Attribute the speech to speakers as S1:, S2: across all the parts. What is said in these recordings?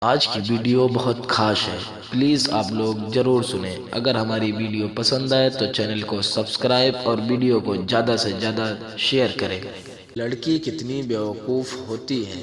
S1: आज की वीडियो बहुत खास है। प्लीज़ आप लोग ज़रूर सुने। अगर हमारी वीडियो पसंद आए तो चैनल को सब्सक्राइब और वीडियो को ज़्यादा से ज़्यादा शेयर करें। लड़की कितनी बेवकूफ़ होती है।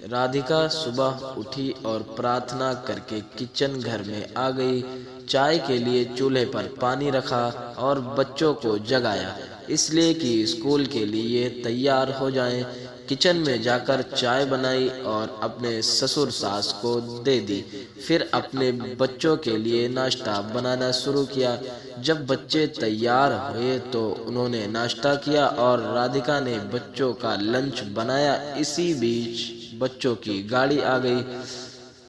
S1: राधिका सुबह उठी और प्रार्थना करके किचन घर में आ गई। चाय के लिए चूल्हे पर पानी रखा और बच्चों को जगाया, इसलिए कि स्कूल के लिए तैयार हो जाएं। किचन में जाकर चाय बनाई और अपने ससुर सास को दे दी। फिर अपने बच्चों के लिए नाश्ता बनाना शुरू किया। जब बच्चे तैयार हुए तो उन्होंने नाश्ता किया और राधिका ने बच्चों का लंच बनाया। इसी बीच बच्चों की गाड़ी आ गई।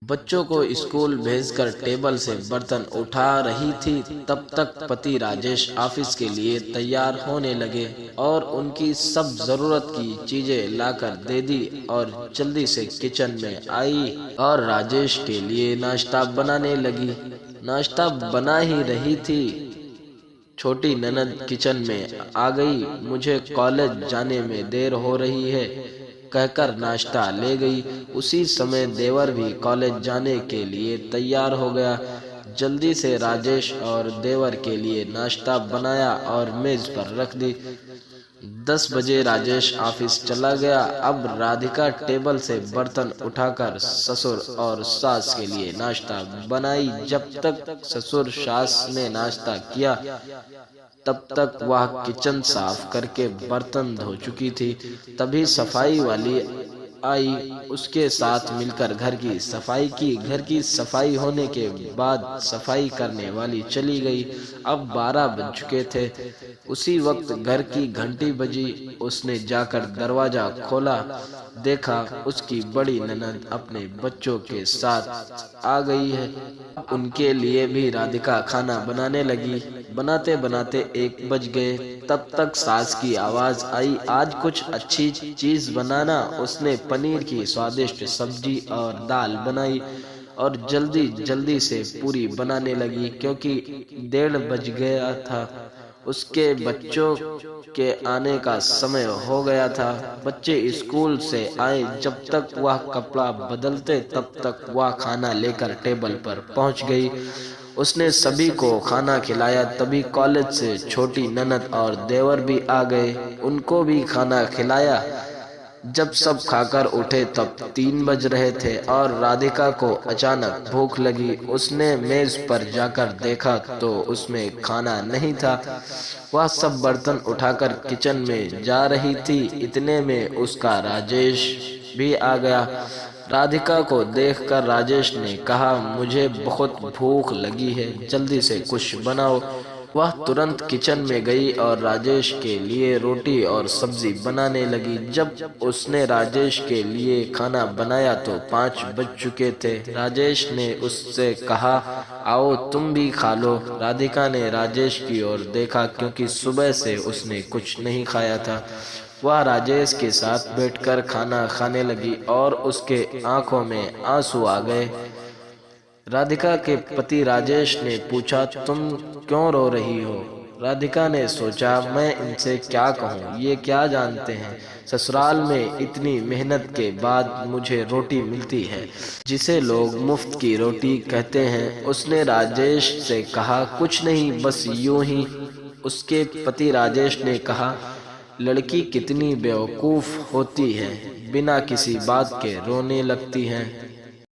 S1: बच्चों को स्कूल भेजकर टेबल से बर्तन उठा रही थी, तब तक पति राजेश ऑफिस के लिए तैयार होने लगे और उनकी सब जरूरत की चीजें लाकर दे दी और जल्दी से किचन में आई और राजेश के लिए नाश्ता बनाने लगी। नाश्ता बना ही रही थी, छोटी ननद किचन में आ गई। मुझे कॉलेज जाने में देर हो रही है कहकर नाश्ता ले गई। उसी समय देवर भी कॉलेज जाने के लिए तैयार हो गया। जल्दी से राजेश और देवर के लिए नाश्ता बनाया और मेज पर रख दी। 10 बजे राजेश ऑफिस चला गया। अब राधिका टेबल से बर्तन उठाकर ससुर और सास के लिए नाश्ता बनाई। जब तक ससुर सास ने नाश्ता किया तब तक वह किचन साफ करके बर्तन धो चुकी थी। तभी सफाई वाली आई, उसके साथ मिलकर घर की सफाई की। घर की सफाई होने के बाद सफाई करने वाली चली गई। अब 12 बज चुके थे। उसी वक्त घर की घंटी बजी। उसने जाकर दरवाजा खोला, देखा उसकी बड़ी ननद अपने बच्चों के साथ आ गई है। उनके लिए भी राधिका खाना बनाने लगी। बनाते बनाते 1 बज गए। तब तक सास की आवाज आई, आज कुछ अच्छी चीज बनाना। उसने पनीर की स्वादिष्ट सब्जी और दाल बनाई और जल्दी जल्दी से पूरी बनाने लगी, क्योंकि 1:30 बज गया था। उसके बच्चों के आने का समय हो गया था। बच्चे स्कूल से आए। जब तक वह कपड़ा बदलते तब तक वह खाना लेकर टेबल पर पहुंच गई। उसने सभी को खाना खिलाया। तभी कॉलेज से छोटी ननद और देवर भी आ गए, उनको भी खाना खिलाया। जब सब खाकर उठे तब 3 बज रहे थे और राधिका को अचानक भूख लगी। उसने मेज पर जाकर देखा तो उसमें खाना नहीं था। वह सब बर्तन उठाकर किचन में जा रही थी। इतने में उसका राजेश भी आ गया। राधिका को देखकर राजेश ने कहा, मुझे बहुत भूख लगी है, जल्दी से कुछ बनाओ। वह तुरंत किचन में गई और राजेश के लिए रोटी और सब्जी बनाने लगी। जब उसने राजेश के लिए खाना बनाया तो 5 बज चुके थे। राजेश ने उससे कहा, आओ तुम भी खा लो। राधिका ने राजेश की ओर देखा, क्योंकि सुबह से उसने कुछ नहीं खाया था। वह राजेश के साथ बैठकर खाना खाने लगी और उसके आंखों में आंसू आ गए। राधिका के पति राजेश ने पूछा, तुम क्यों रो रही हो? राधिका ने सोचा, मैं इनसे क्या कहूँ, ये क्या जानते हैं। ससुराल में इतनी मेहनत के बाद मुझे रोटी मिलती है, जिसे लोग मुफ्त की रोटी कहते हैं। उसने राजेश से कहा, कुछ नहीं, बस यूं ही। उसके पति राजेश ने कहा, लड़की कितनी बेवकूफ़ होती है, बिना किसी बात के रोने लगती है।